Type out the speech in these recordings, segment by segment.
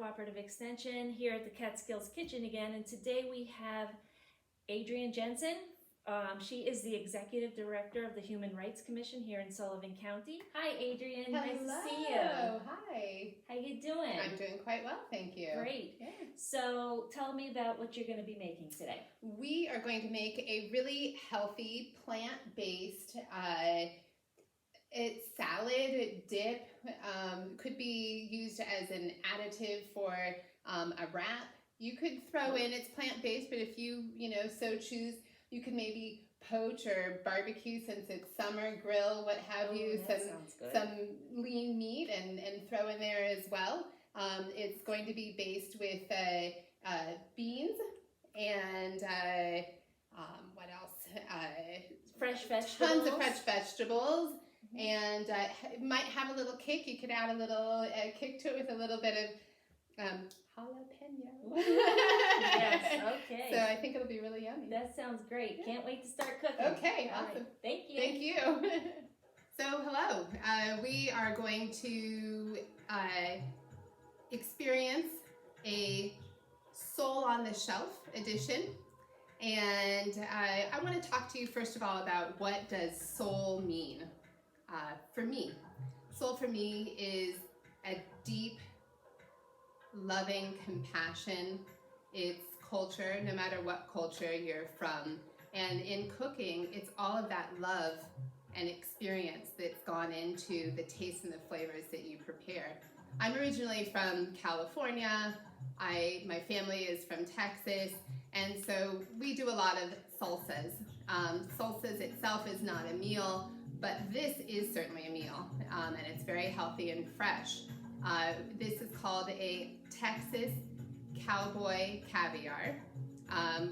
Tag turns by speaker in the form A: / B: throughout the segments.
A: Cooperative Extension here at the Catskills Kitchen again, and today we have Adrienne Jensen. She is the Executive Director of the Human Rights Commission here in Sullivan County. Hi, Adrienne.
B: Hello.
A: Nice to see you.
B: Hi.
A: How you doing?
B: I'm doing quite well, thank you.
A: Great.
B: Yeah.
A: So tell me about what you're going to be making today.
B: We are going to make a really healthy, plant-based it's salad dip. Could be used as an additive for a wrap. You could throw in, it's plant-based, but if you so choose, you could maybe poach or barbecue since it's summer, grill, what have you, some lean meat and throw in there as well. It's going to be based with beans and what else?
A: Fresh vegetables.
B: Tons of fresh vegetables. And it might have a little kick. You could add a little kick to it with a little bit of jalapeno.
A: Yes, okay.
B: So I think it'll be really yummy.
A: That sounds great. Can't wait to start cooking.
B: Okay,
A: All
B: awesome.
A: right. Thank you.
B: Thank you. So hello. We are going to experience a Soul on the Shelf edition. And I want to talk to you first of all about what does soul mean. For me, soul for me is a deep, loving compassion. It's culture, no matter what culture you're from. And in cooking, it's all of that love and experience that's gone into the taste and the flavors that you prepare. I'm originally from California. My family is from Texas. And so we do a lot of salsas. Salsas itself is not a meal, but this is certainly a meal, and it's very healthy and fresh. This is called a Texas Cowboy Caviar.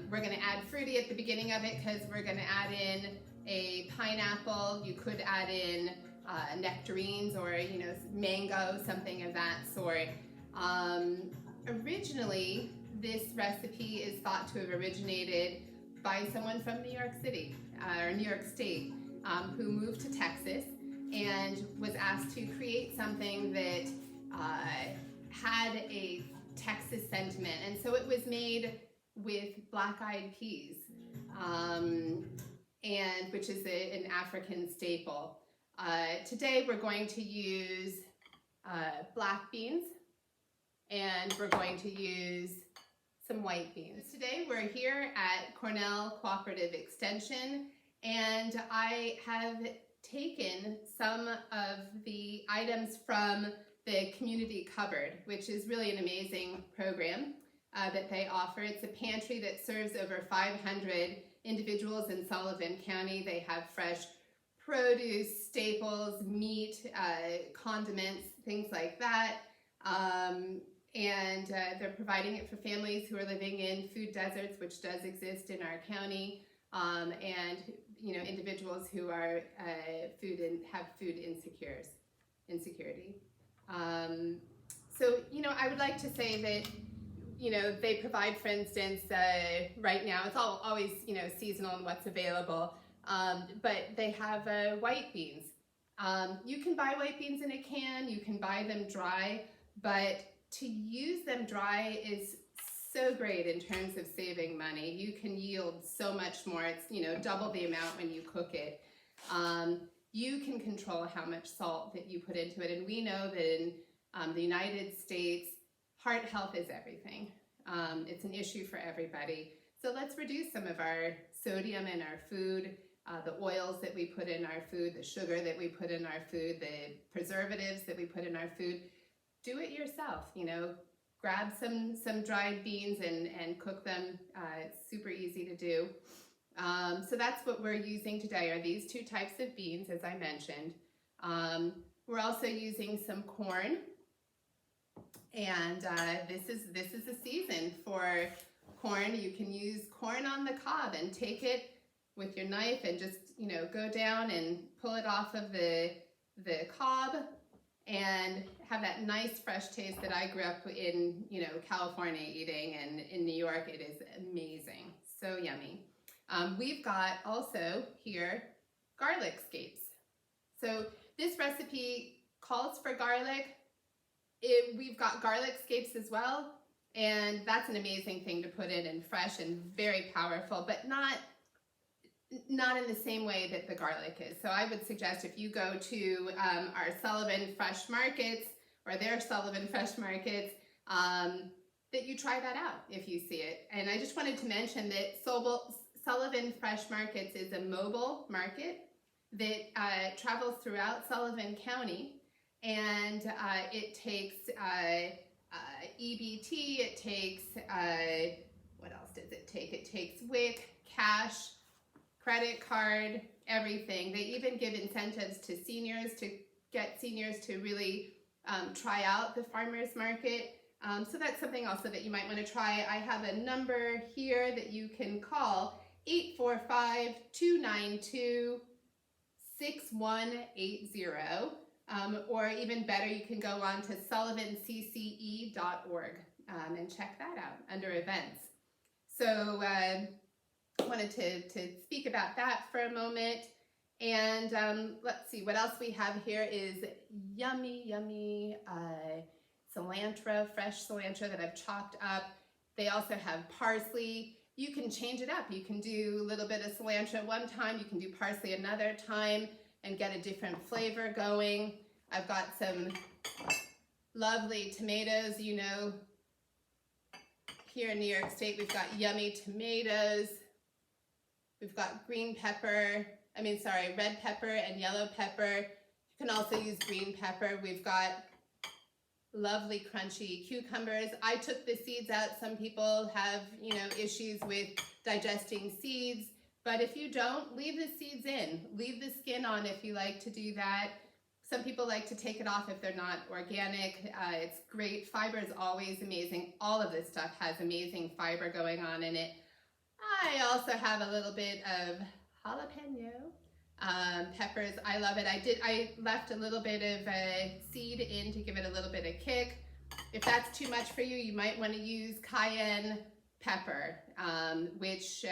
B: We're going to add fruity at the beginning of it because we're going to add in a pineapple. You could add in nectarines or mango, something of that sort. Originally, this recipe is thought to have originated by someone from New York City or New York State. Who moved to Texas and was asked to create something that had a Texas sentiment. And so it was made with black-eyed peas, and which is an African staple. Today we're going to use black beans, and we're going to use some white beans. Today we're here at Cornell Cooperative Extension, and I have taken some of the items from the community cupboard, which is really an amazing program that they offer. It's a pantry that serves over 500 individuals in Sullivan County. They have fresh produce, staples, meat, condiments, things like that. And they're providing it for families who are living in food deserts, which does exist in our county, and individuals who are have food insecurity. So I would like to say that they provide, for instance, right now it's always seasonal and what's available, but they have white beans. You can buy white beans in a can, you can buy them dry, but to use them dry is so great in terms of saving money. You can yield so much more. It's double the amount when you cook it. You can control how much salt that you put into it, and we know that in the United States, heart health is everything. It's an issue for everybody. So let's reduce some of our sodium in our food, the oils that we put in our food, the sugar that we put in our food, the preservatives that we put in our food. Do it yourself. Grab some dried beans and cook them. It's super easy to do. So that's what we're using today, are these two types of beans, as I mentioned. We're also using some corn, and this is the season for corn. You can use corn on the cob and take it with your knife and just go down and pull it off of the cob and have that nice fresh taste that I grew up in California eating, and in New York it is amazing, so yummy. We've got also here garlic scapes. So this recipe calls for garlic, We've got garlic scapes as well, and that's an amazing thing to put in and fresh and very powerful, but not in the same way that the garlic is. So I would suggest if you go to our Sullivan Fresh Markets or their Sullivan Fresh Markets, that you try that out if you see it. And I just wanted to mention that Sullivan Fresh Markets is a mobile market that travels throughout Sullivan County, and it takes EBT, it takes, what else does it take? It takes WIC, cash, credit card, everything. They even give incentives to seniors to get seniors to really try out the farmers market. So that's something also that you might want to try. I have a number here that you can call, 845-292-6180. Or even better, you can go on to sullivancce.org and check that out under events. So I wanted to speak about that for a moment. And let's see, what else we have here is yummy cilantro, fresh cilantro that I've chopped up. They also have parsley. You can change it up. You can do a little bit of cilantro one time, you can do parsley another time and get a different flavor going. I've got some lovely tomatoes. You know, here in New York State, we've got yummy tomatoes. We've got red pepper and yellow pepper. You can also use green pepper. We've got lovely crunchy cucumbers. I took the seeds out. Some people have, issues with digesting seeds, but if you don't, leave the seeds in. Leave the skin on if you like to do that. Some people like to take it off if they're not organic. It's great. Fiber is always amazing. All of this stuff has amazing fiber going on in it. I also have a little bit of jalapeno peppers. I love it. I left a little bit of a seed in to give it a little bit of kick. If that's too much for you, you might want to use cayenne pepper, which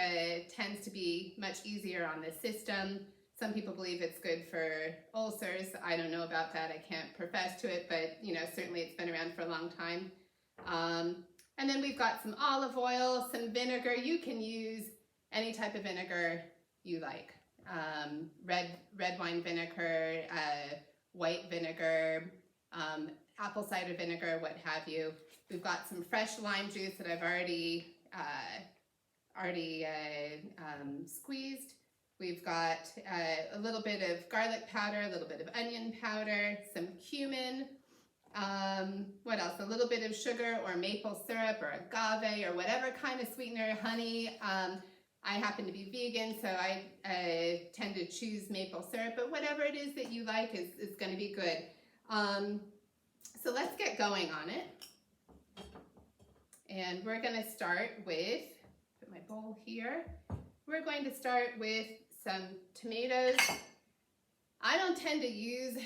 B: tends to be much easier on the system. Some people believe it's good for ulcers. I don't know about that. I can't profess to it, but certainly it's been around for a long time. And then we've got some olive oil, some vinegar. You can use any type of vinegar you like. Red wine vinegar, white vinegar, apple cider vinegar, what have you. We've got some fresh lime juice that I've already squeezed. We've got a little bit of garlic powder, a little bit of onion powder, some cumin. What else? A little bit of sugar or maple syrup or agave or whatever kind of sweetener, honey. I happen to be vegan, so I tend to choose maple syrup, but whatever it is that you like is going to be good. So let's get going on it. And we're going to start with, put my bowl here. We're going to start with some tomatoes. I don't tend to use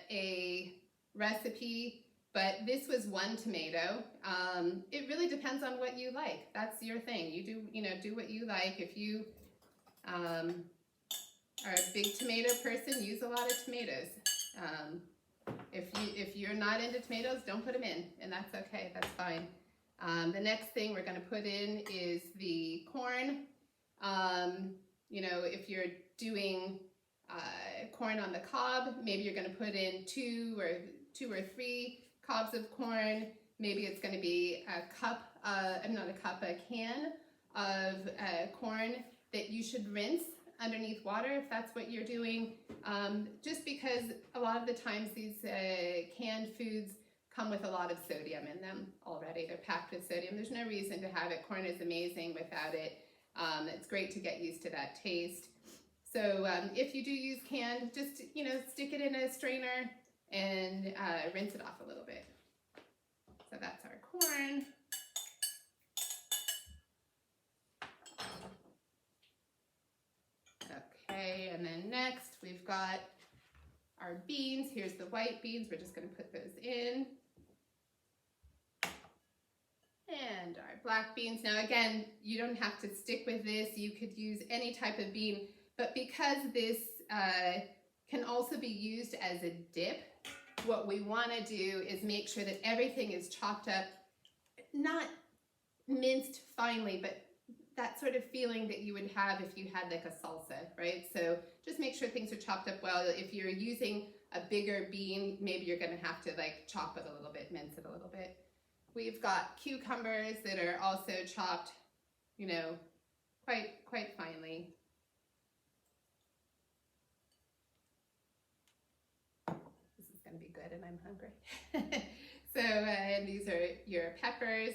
B: a recipe, but this was one tomato. It really depends on what you like. That's your thing. You do what you like. If you are a big tomato person, use a lot of tomatoes. If you're not into tomatoes, don't put them in, and that's okay. That's fine. The next thing we're going to put in is the corn. If you're doing corn on the cob, maybe you're going to put in two or three cobs of corn. Maybe it's going to be a can of corn that you should rinse underneath water if that's what you're doing. Just because a lot of the times these canned foods come with a lot of sodium in them already. They're packed with sodium. There's no reason to have it. Corn is amazing without it. It's great to get used to that taste. So if you do use canned, just stick it in a strainer and rinse it off a little bit. So that's our corn. Okay, and then next we've got our beans. Here's the white beans. We're just going to put those in. And our black beans. Now again, you don't have to stick with this. You could use any type of bean, but because this can also be used as a dip, what we want to do is make sure that everything is chopped up, not minced finely, but that sort of feeling that you would have if you had like a salsa, right? So just make sure things are chopped up well. If you're using a bigger bean, maybe you're going to have to like chop it a little bit, mince it a little bit. We've got cucumbers that are also chopped, you know, quite finely. This is going to be good, and I'm hungry. So these are your peppers.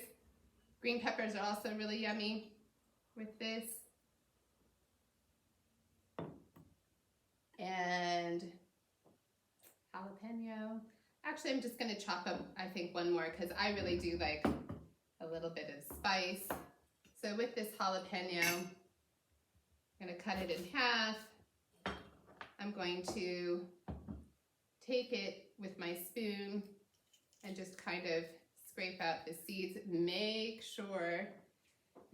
B: Green peppers are also really yummy with this. And jalapeno. Actually, I'm just going to chop up, I think, one more because I really do like a little bit of spice. So with this jalapeno, I'm going to cut it in half. I'm going to take it with my spoon and just kind of scrape out the seeds. Make sure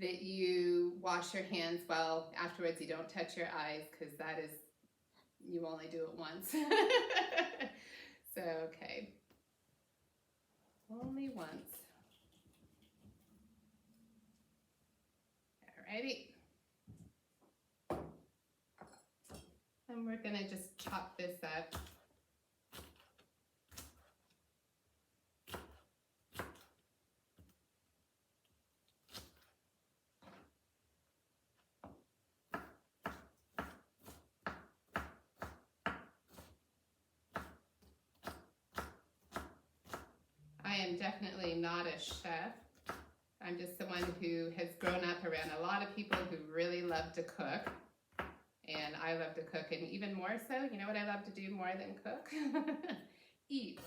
B: that you wash your hands well afterwards. You don't touch your eyes because that is, you only do it once. So, okay. Only once. Alrighty. And we're gonna just chop this up. I am definitely not a chef. I'm just someone who has grown up around a lot of people who really love to cook. And I love to cook, and even more so, you know what I love to do more than cook? Eat.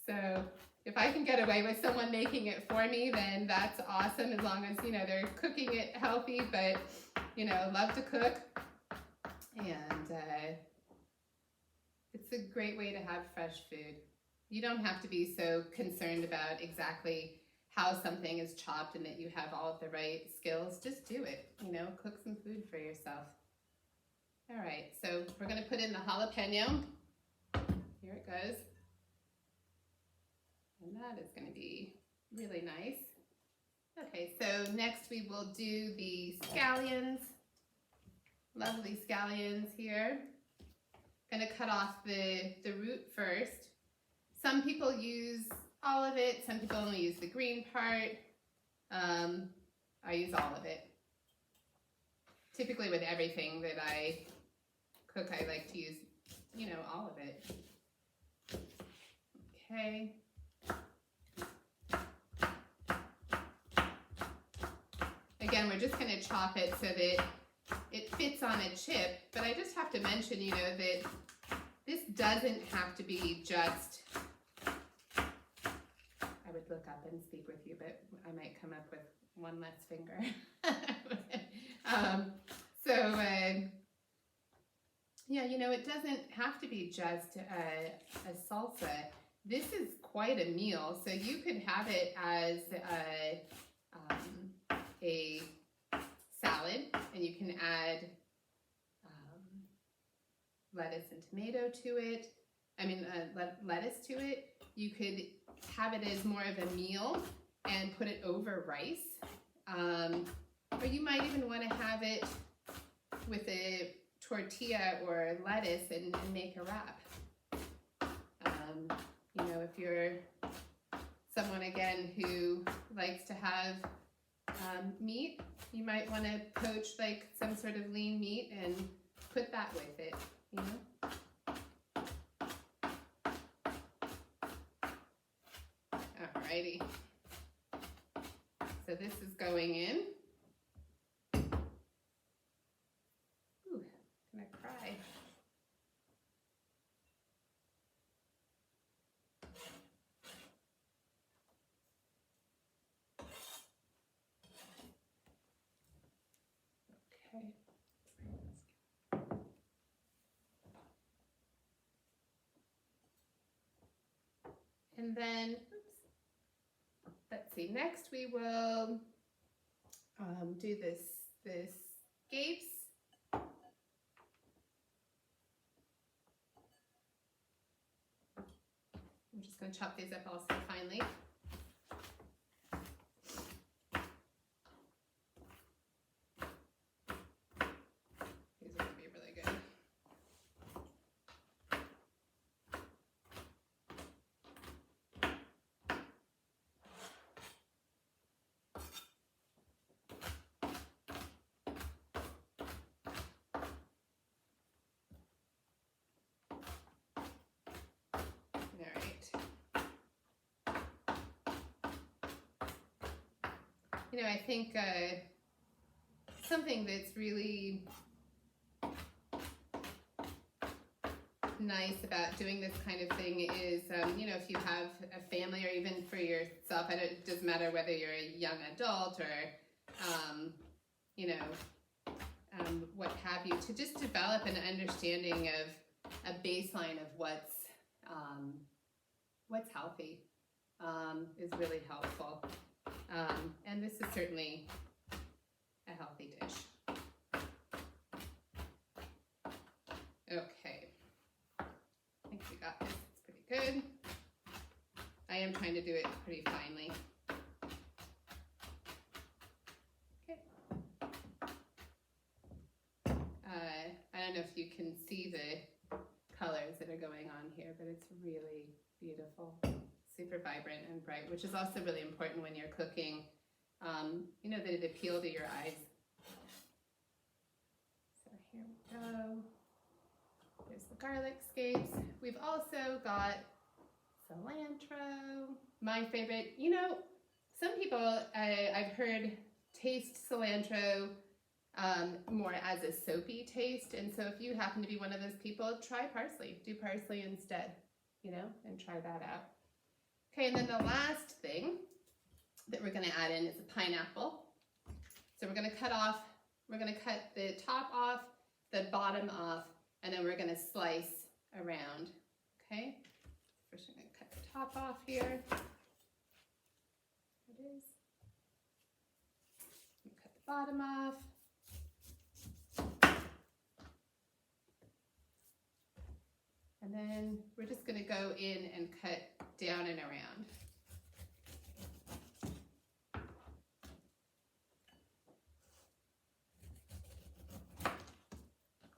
B: So if I can get away with someone making it for me, then that's awesome, as long as, you know, they're cooking it healthy, but, you know, love to cook. And it's a great way to have fresh food. You don't have to be so concerned about exactly how something is chopped and that you have all of the right skills. Just do it, you know, cook some food for yourself. All right, so we're gonna put in the jalapeno. Here it goes. And that is gonna be really nice. Okay, so next we will do the scallions. Lovely scallions here. Gonna cut off the root first. Some people use all of it, some people only use the green part. I use all of it. Typically with everything that I cook, I like to use, you know, all of it. Okay. Again, we're just gonna chop it so that it fits on a chip, but I just have to mention, you know, that this doesn't have to be just, I would look up and speak with you, but I might come up with one less finger. Yeah, you know, it doesn't have to be just a salsa. This is quite a meal, so you could have it as a salad, and you can add lettuce and tomato to it. Lettuce to it. You could have it as more of a meal and put it over rice. Or you might even want to have it with a tortilla or lettuce and make a wrap. You know, if you're someone, again, who likes to have meat, you might want to poach like some sort of lean meat and put that with it, you know? Alrighty. So this is going in. Ooh, I'm gonna cry. Okay. And then, oops, let's see, next we will do this scapes. just going to chop these up also finely. These are going to be really good. You know, I think something that's really nice about doing this kind of thing is, you know, if you have a family or even for yourself, it doesn't matter whether you're a young adult or, you know, what have you, to just develop an understanding of a baseline of what's healthy is really helpful. And this is certainly a healthy dish. Okay, I think we got this. It's pretty good. I am trying to do it pretty finely. Okay. I don't know if you can see the colors that are going on here, but it's really beautiful. Super vibrant and bright, which is also really important when you're cooking, you know, that it appeal to your eyes. So here we go. There's the garlic scapes. We've also got cilantro, my favorite. You know, some people I've heard taste cilantro more as a soapy taste, and so if you happen to be one of those people, try parsley. Do parsley instead, you know, and try that out. Okay, and then the last thing that we're going to add in is a pineapple. So we're going to cut the top off, the bottom off, and then we're going to slice around. Okay, first I'm going to cut the top off here. There it is. Cut the bottom off. And then we're just going to go in and cut down and around.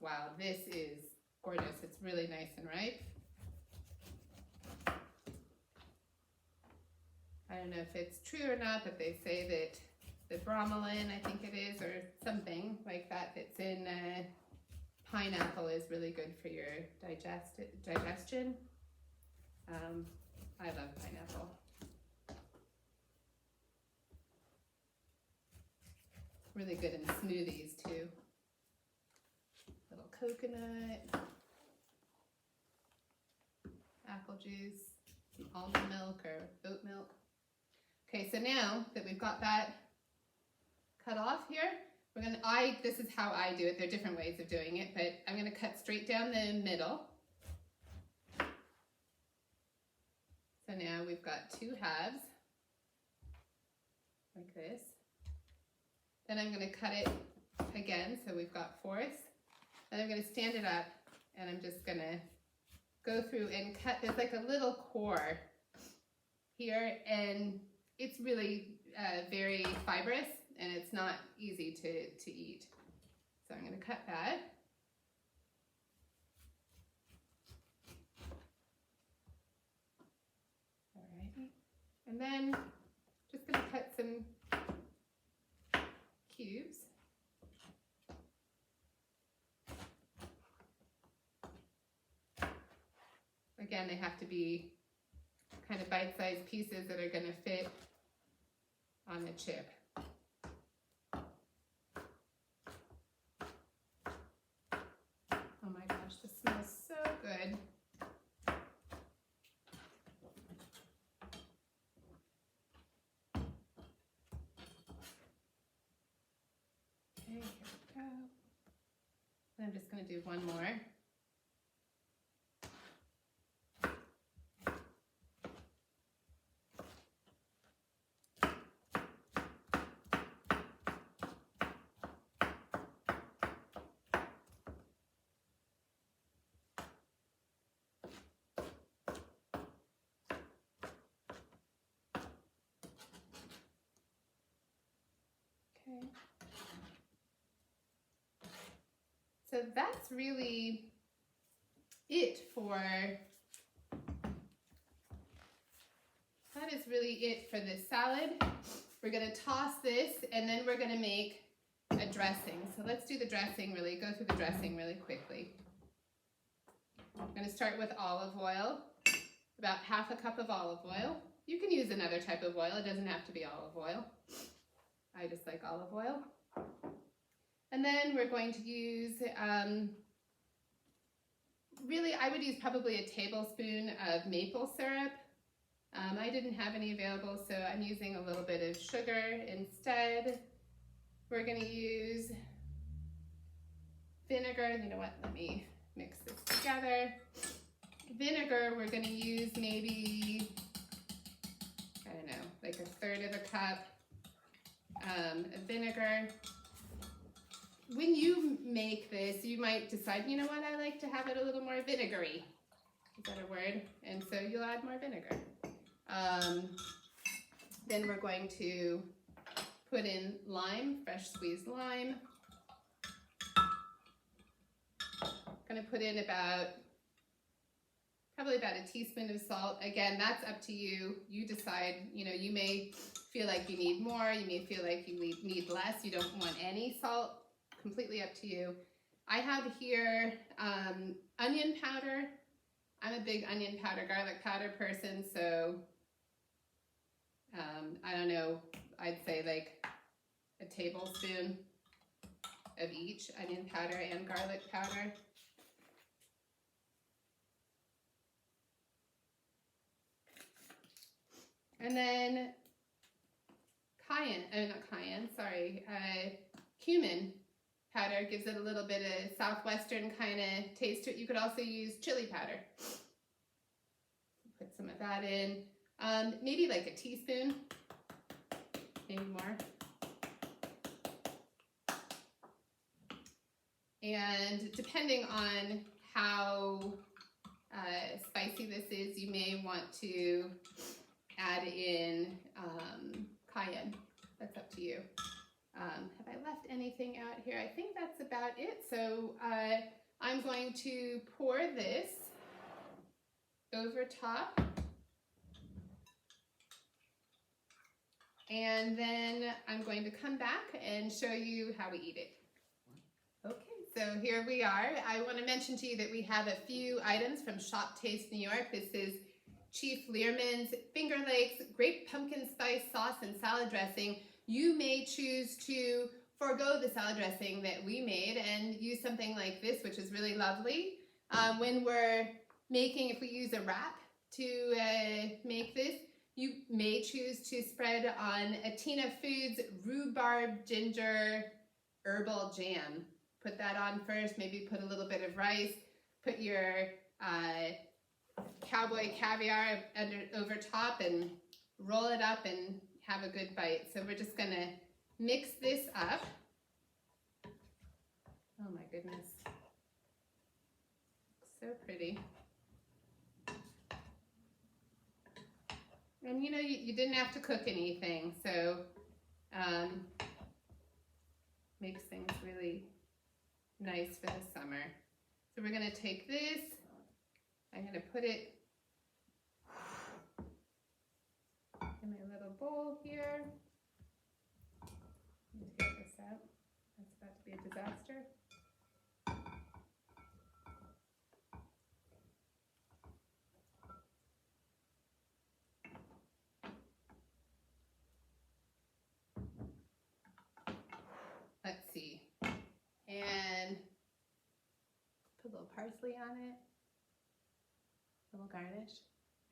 B: Wow, this is gorgeous. It's really nice and ripe. I don't know if it's true or not, but they say that the bromelain, I think it is, or something like that, that's in pineapple is really good for your digestion. I love pineapple. Really good in smoothies too. Little coconut, apple juice, some almond milk or oat milk. Okay, so now that we've got that cut off here, this is how I do it. There are different ways of doing it, but I'm going to cut straight down the middle. So now we've got two halves, like this. Then I'm going to cut it again, so we've got fourths. Then I'm going to stand it up, and I'm just going to go through and cut. There's like a little core here, and it's really very fibrous, and it's not easy to eat. So I'm going to cut that. Alrighty. And then just going to cut some cubes. Again, they have to be kind of bite-sized pieces that are going to fit on the chip. Oh my gosh, this smells so good. Okay, here we go. And I'm just going to do one more. so that's really it for, that is really it for this salad. We're gonna toss this and then we're gonna make a dressing. So let's do the dressing go through the dressing really quickly. I'm gonna start with olive oil, about half a cup of olive oil. You can use another type of oil, it doesn't have to be olive oil. I just like olive oil. And then we're going to use, really I would use probably a tablespoon of maple syrup. I didn't have any available, so I'm using a little bit of sugar instead. We're going to use vinegar. You know what? Let me mix this together. Vinegar, we're going to use maybe, I don't know, like a third of a cup of vinegar. When you make this, you might decide, you know what, I like to have it a little more vinegary. Is that a word? And so you'll add more vinegar. Then we're going to put in lime, fresh squeezed lime. Going to put in probably about a teaspoon of salt. Again, that's up to you. You decide, you know, you may feel like you need more, you may feel like you need less, you don't want any salt, completely up to you. I have here onion powder. I'm a big onion powder, garlic powder person, so I don't know, I'd say like a tablespoon of each, onion powder and garlic powder. And then cumin powder gives it a little bit of southwestern kind of taste to it. You could also use chili powder. Put some of that in. Maybe like a teaspoon, maybe more. And depending on how spicy this is, you may want to add in cayenne. That's up to you. Have I left anything out here? I think that's about it. So I'm going to pour this over top. And then I'm going to come back and show you how we eat it. Okay, so here we are. I want to mention to you that we have a few items from Shop Taste New York. This is Chief Learman's Finger Lakes Grape Pumpkin Spice Sauce and Salad Dressing. You may choose to forego the salad dressing that we made and use something like this, which is really lovely. When we're making, if we use a wrap to make this, you may choose to spread on Atina Foods Rhubarb Ginger Herbal Jam. Put that on first, maybe put a little bit of rice, put your cowboy caviar over top and roll it up and have a good bite. So we're just gonna mix this up. Oh my goodness, so pretty. And you know, you didn't have to cook anything, so makes things really nice for the summer. So we're gonna take this, I'm gonna put it in my little bowl here. Let me take this out. That's about to be a disaster. Let's see. And put a little parsley on it. A little garnish.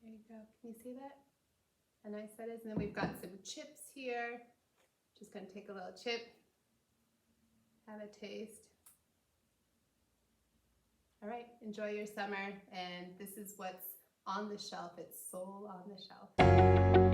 B: There you go. Can you see that? How nice that is. And then we've got some chips here. Just gonna take a little chip, have a taste. All right, enjoy your summer. And this is what's on the shelf. It's Soul on the Shelf.